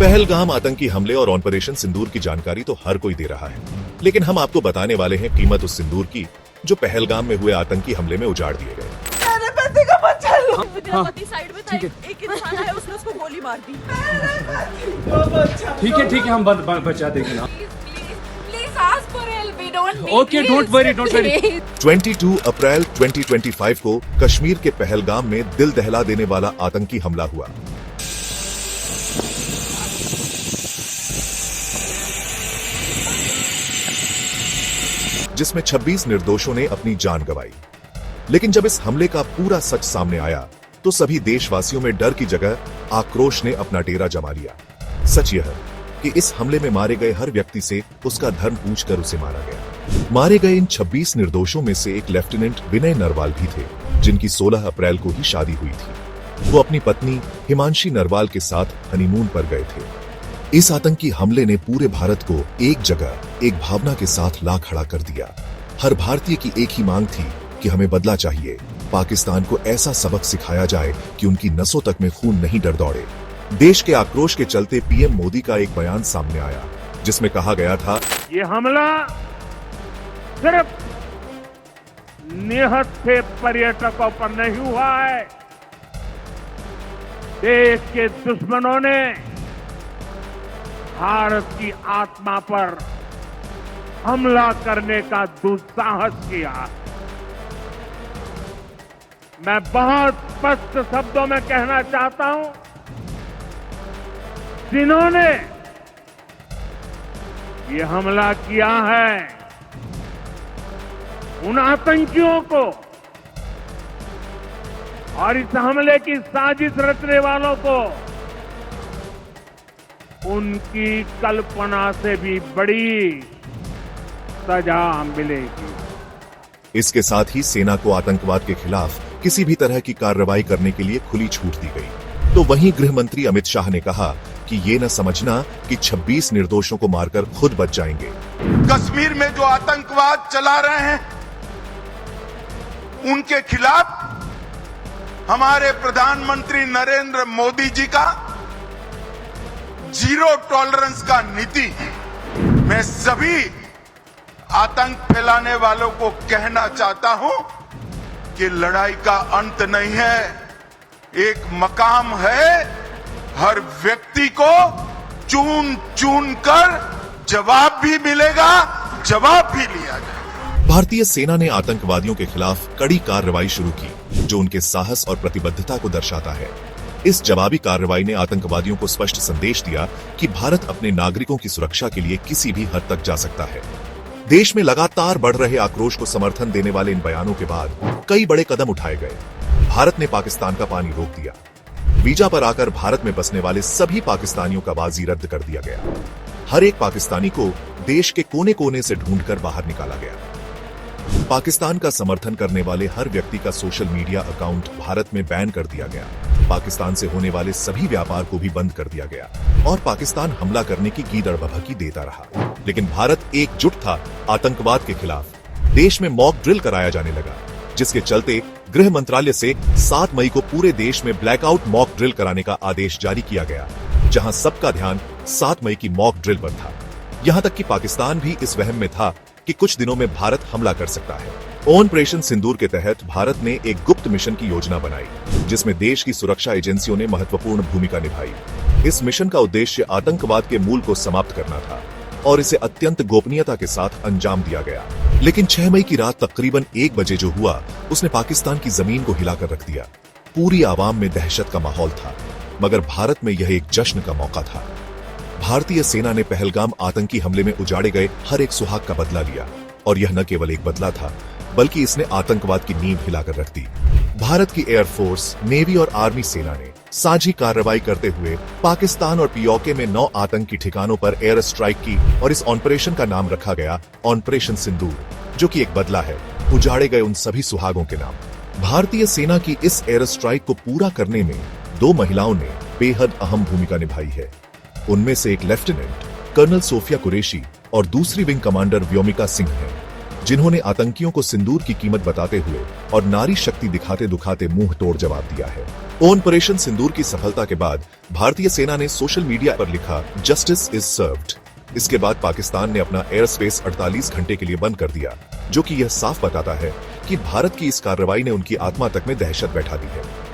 पहलगाम आतंकी हमले और ऑपरेशन सिंदूर की जानकारी तो हर कोई दे रहा है, लेकिन हम आपको बताने वाले हैं कीमत उस सिंदूर की जो पहलगाम में हुए आतंकी हमले में उजाड़ दिए गए। मेरे पति को बचा लो। मेरा पति साइड में था, एक इंसान है उसने उसको गोली मार दी। ठीक है हम बचा देंगे ना। Please ask for help, we don't need. Okay, don't worry. 22 April 2025 को कश्मीर के पहलगाम में दिल दहला देने वाला आतंकी हमला हुआ। जिसमें 26 निर्दोषों ने अपनी जान गंवाई। लेकिन जब इस हमले का पूरा सच सामने आया तो सभी देशवासियों में डर की जगह आक्रोश ने अपना डेरा जमा लिया। सच यह है कि इस हमले में मारे गए हर व्यक्ति से उसका धर्म पूछकर उसे मारा गया। मारे गए इन 26 निर्दोषों में से एक लेफ्टिनेंट विनय नरवाल भी थे, जिनकी 16 अप्रैल को ही शादी हुई थी। वो अपनी पत्नी हिमांशी नरवाल के साथ हनीमून पर गए थे। इस आतंकी हमले ने पूरे भारत को एक जगह, एक भावना के साथ ला खड़ा कर दिया। हर भारतीय की एक ही मांग थी कि हमें बदला चाहिए। पाकिस्तान को ऐसा सबक सिखाया जाए कि उनकी नसों तक में खून नहीं डर दौड़े। देश के आक्रोश के चलते पीएम मोदी का एक बयान सामने आया, जिसमें कहा गया था, ये हमला सिर्फ निहत्थे पर्यटकों पर नहीं हुआ है। देश के दुश्मनों ने भारत की आत्मा पर हमला करने का दुस्साहस किया। मैं बहुत स्पष्ट शब्दों में कहना चाहता हूं, जिन्होंने ये हमला किया है, उन आतंकियों को और इस हमले की साजिश रचने वालों को उनकी कल्पना से भी बड़ी सजा मिलेगी। इसके साथ ही सेना को आतंकवाद के खिलाफ किसी भी तरह की कार्रवाई करने के लिए खुली छूट दी गई। तो वहीं गृह मंत्री अमित शाह ने कहा कि ये न समझना कि 26 निर्दोषों को मारकर खुद बच जाएंगे। कश्मीर में जो आतंकवाद चला रहे हैं, उनके खिलाफ हमारे प्रधानमंत्री नरेंद्र मोदी जी का जीरो टॉलरेंस का नीति है। मैं सभी आतंक फैलाने वालों को कहना चाहता हूं कि लड़ाई का अंत नहीं है, एक मकाम है। हर व्यक्ति को चुन चुन कर जवाब भी मिलेगा, जवाब भी लिया जाएगा। भारतीय सेना ने आतंकवादियों के खिलाफ कड़ी कार्रवाई शुरू की, जो उनके साहस और प्रतिबद्धता को दर्शाता है। इस जवाबी कार्रवाई ने आतंकवादियों को स्पष्ट संदेश दिया कि भारत अपने नागरिकों की सुरक्षा के लिए किसी भी हद तक जा सकता है। देश में लगातार बढ़ रहे आक्रोश को समर्थन देने वाले इन बयानों के बाद कई बड़े कदम उठाए गए। भारत ने पाकिस्तान का पानी रोक दिया। वीजा पर आकर भारत में बसने वाले सभी पाकिस्तानियों का वीजा रद्द कर दिया गया। हर एक पाकिस्तानी को देश के कोने कोने से ढूंढकर बाहर निकाला गया। पाकिस्तान का समर्थन करने वाले हर व्यक्ति का सोशल मीडिया अकाउंट भारत में बैन कर दिया गया। पाकिस्तान से होने वाले सभी व्यापार को भी बंद कर दिया गया और पाकिस्तान हमला करने की गीदड़ भभकी देता रहा। लेकिन भारत एकजुट था आतंकवाद के खिलाफ। देश में मॉक ड्रिल कराया जाने लगा, जिसके चलते गृह मंत्रालय से 7 मई को पूरे देश में ब्लैकआउट मॉक ड्रिल कराने का आदेश जारी किया गया, जहां सबका ध्यान 7 मई की मॉक ड्रिल पर था। यहां तक कि पाकिस्तान भी इस वहम में था कि कुछ दिनों में भारत हमला कर सकता है। ऑपरेशन सिंदूर के तहत भारत ने एक गुप्त मिशन की योजना बनाई, जिसमें देश की सुरक्षा एजेंसियों ने महत्वपूर्ण भूमिका निभाई। इस मिशन का उद्देश्य आतंकवाद के मूल को समाप्त करना था और इसे अत्यंत गोपनीयता के साथ अंजाम दिया गया। लेकिन 6 मई की रात तकरीबन 1 बजे जो हुआ, उसने पाकिस्तान की जमीन को हिलाकर रख दिया। पूरी आवाम में दहशत का माहौल था, मगर भारत में यह एक जश्न का मौका था। भारतीय सेना ने पहलगाम आतंकी हमले में उजाड़े गए हर एक सुहाग का बदला लिया, और यह न केवल एक बदला था, बल्कि इसने आतंकवाद की नींव हिलाकर रख दी। भारत की एयरफोर्स, नेवी और आर्मी सेना ने साझी कार्रवाई करते हुए पाकिस्तान और पीओके में 9 आतंकी ठिकानों पर एयर स्ट्राइक की और इस ऑपरेशन का नाम रखा गया ऑपरेशन सिंदूर, जो कि एक बदला है उजाड़े गए उन सभी सुहागों के नाम। भारतीय सेना की इस एयर स्ट्राइक को पूरा करने में 2 महिलाओं ने बेहद अहम भूमिका निभाई है। उनमें से एक लेफ्टिनेंट कर्नल सोफिया कुरैशी और दूसरी विंग कमांडर व्योमिका सिंह हैं, जिन्होंने आतंकियों को सिंदूर की कीमत बताते हुए और नारी शक्ति दिखाते दुखाते मुंह तोड़ जवाब दिया है। ऑपरेशन सिंदूर की सफलता के बाद भारतीय सेना ने सोशल मीडिया पर लिखा, जस्टिस इज सर्व्ड। इसके बाद पाकिस्तान ने अपना एयर स्पेस 48 घंटे के लिए बंद कर दिया, जो कि यह साफ बताता है कि भारत की इस कार्रवाई ने उनकी आत्मा तक में दहशत बैठा दी है।